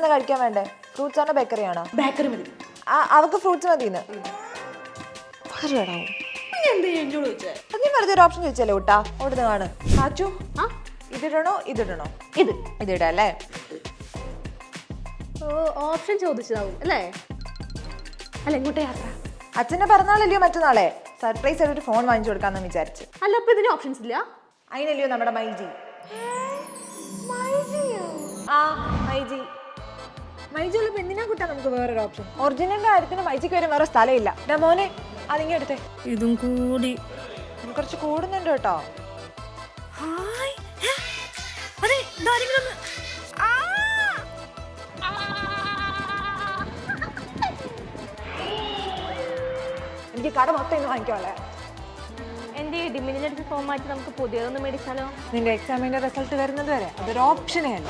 എന്താ കഴിക്കാൻ വേണ്ടേ? ഫ്രൂട്ട്സ് ആണോ ബേക്കറി ആണോ? ബേക്കറി മതി. അവക്ക് ഫ്രൂട്ട്സ് മതിന്ന്. നീ വെറുതെ ഒരു ഓപ്ഷൻ ചോദിച്ചല്ലേ ഊട്ടാ? ഓടുന്ന് കാണും. കാച്ചു ഇതിടണോ ഇതിടണോ? ഇതിടല്ലേ? ഓപ്ഷൻ ചോദിച്ചതാവും അല്ലേ? അല്ല എങ്ങോട്ടേ യാത്ര? അച്ഛന്റെ പിറന്നാളല്ലയോ മറ്റന്നാളെ. സർപ്രൈസ് ആയിട്ട് ഒരു ഫോൺ വാങ്ങിച്ചു കൊടുക്കാന്ന് വിചാരിച്ചു. അല്ല അപ്പൊ ഇതിന് ഓപ്ഷൻസ് ഇല്ല? അതിനല്ലയോ നമ്മുടെ മൈജി. മൈജി ഉള്ളപ്പോ എന്തിനാ കുട്ടാ നമുക്ക് വേറൊരു ഓപ്ഷൻ? ഒറിജിനലിന്റെ കാര്യത്തിന് മൈജിക്ക് വരും വേറെ സ്ഥലമില്ല. മോനെ അതിങ്ങ എടുത്തേ. ഇതും കൂടി കുറച്ച് കൂടുന്നുണ്ട് കേട്ടോ. എനിക്ക് കട മൊത്തം ഇന്ന് വാങ്ങിക്കാവല്ലേ? എന്റെ ഡിമിനിലെടുത്ത് ഫോം മാറ്റി നമുക്ക് പുതിയതൊന്നും മേടിച്ചാലോ? നിന്റെ എക്സാമിന്റെ റിസൾട്ട് വരുന്നത് വരെ അതൊരു ഓപ്ഷനേ അല്ല.